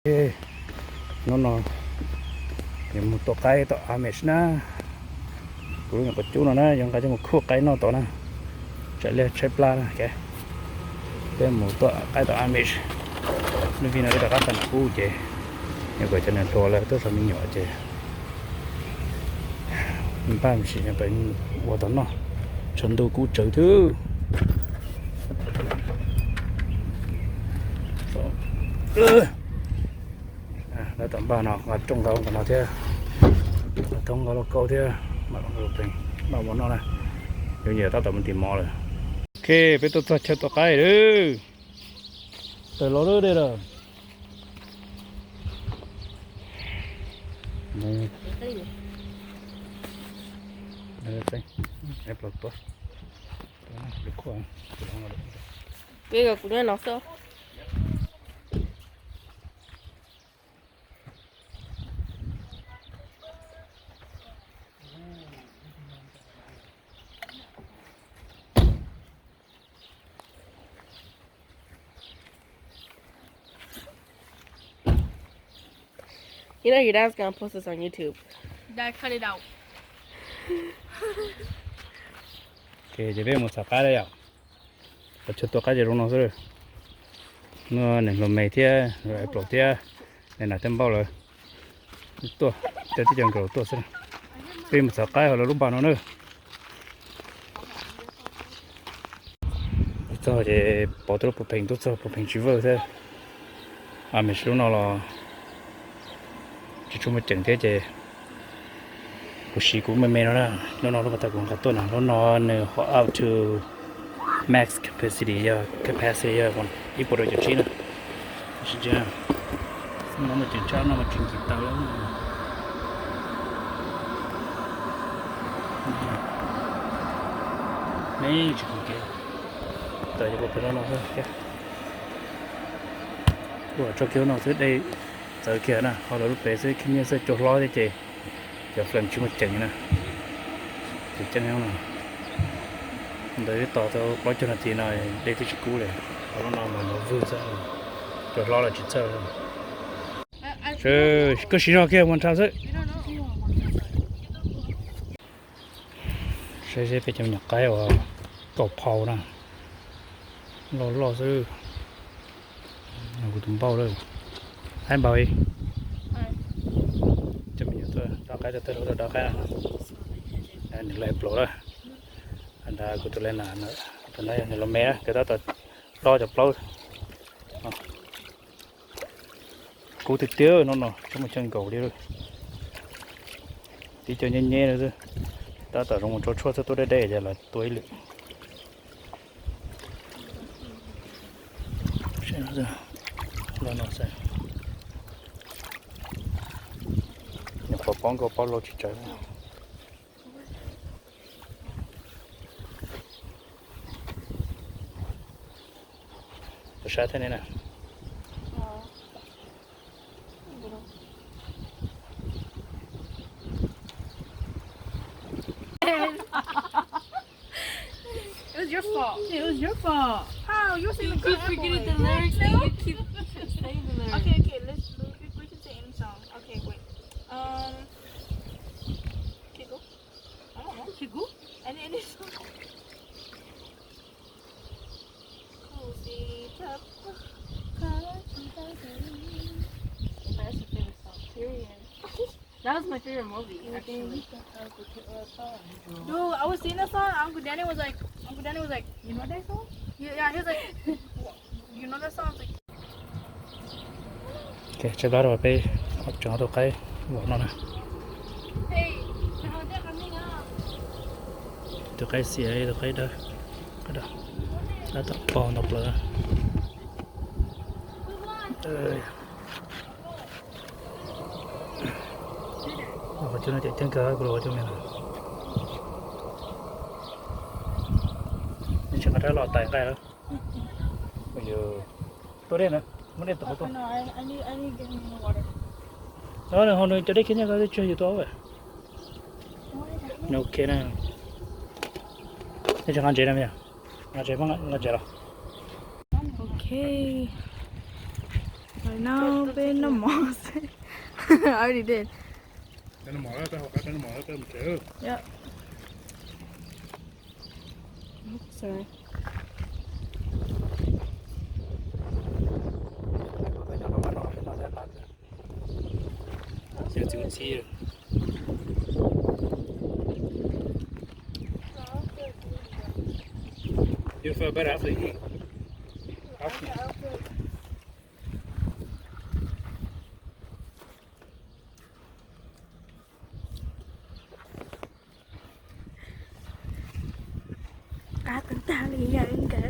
nó những một tổ cái tổ Amish na cũng là một chú nó dùng cái cho một khu cái nó tổ na chạy lên chạy pla na cái một tổ cái tổ Amish nên vì nó cái các phần cũ chứ nhưng vậy cho nên tổ là tôi phải mình nhỏ chứ mình ba mình chỉ là bệnh của tổ nó chuẩn đồ cũ trở thứ nó tầm ba nào mà trong gấu còn nào thế trong gấu câu thế mà nó bình mà muốn nó này nhiều nhiều tao tầm mình tìm mò rồi ok bây giờ tôi chơi tôi cái đi từ lỗ đó đây rồi này này đây em lột tôi được không cái cái cũng nó sao You know your dad's gonna post this on YouTube. Dad, cut it out. ok giờ bây một sạp cái đây à và cho tôi cái gì nó rồi nó này làm mày thế rồi bột thế này là tem bao rồi tôi cho tí chừng cầu tôi xem bây một sạp cái hoặc là lúc bao nó nữa cho thì bỏ tôi bộ phim tôi cho bộ phim chữ vợ thế à mình xuống nó là chỉ chúng mình chỉnh thế chứ cuộc sống của mình nó là nó bắt đầu cũng khá tốt nó up to max capacity còn ít bộ đội chỉnh nữa chính chứ nó mà chỉnh cho nó mà chỉnh kịp tao lắm mấy chỉnh kia tới bộ phim nó thôi chứ của cho kiểu nó dưới đây giờ kia nè họ lúc bé sẽ khi nhiên sẽ chốt lo đấy chị giờ phần chúng mình chỉnh nè thì chân nhau nè đấy tỏ tao bao nhiêu là thì này đây tôi chỉ cũ này nó nào mà nó vừa ra chốt lo là chỉ sợ rồi chứ có gì đó kia quan trọng đấy sẽ phải chăm nhặt cái vào tổ phao nè lo chứ nó cũng tụm bao rồi anh bảo đi cho mình thôi đó cái từ đó cái anh lại plot rồi anh đã cứ từ lên là từ đây anh làm mé cái đó từ lo chụp plot cú thịt tiêu nó trong một chân cầu đi rồi đi cho nhanh nhẹ rồi đó từ trong một chỗ cho tôi đây giờ là tối lự xem nó rồi nó sẽ có bóng có bao lô chỉ chơi sao thế này nè It was your fault. It was your fault. How? You You keep forgetting the lyrics and you keep saying the lyrics. Okay, we can say any song. Okay, wait. Kigo? I don't know. Chigu? Any song. Cozy Cup. That's your favorite song. Period. That was my favorite movie, actually. Dude, I was singing that song. Uncle Danny was like, You know that song? yeah, he was like, you know that song? I was like, ok chụp đó rồi bây học chọn tôi cái bỏ nó nè hey, how they're coming up. tôi cái xì ấy tôi cái đó đã tập bò nộp lửa và cho nó chạy tiếng cờ của cho mình nhưng chẳng có thể lọt tay cái đó bây giờ tôi đây nè muốn đi tập tôi No, I need to get me water. đó là hôm nay cho đấy khiến cho chơi gì tốt vậy ok nè thế chẳng ăn chế nào nhỉ ăn chế bằng ăn chế đâu okay Right now, been the most. I already did. Cái nó mỏi đó, cái hộp cái nó mỏi đó, mình chữ. Yep. Sorry. Chữ chữ chi. You feel better after you eat. After. À, tận ta là gì vậy? Kệ.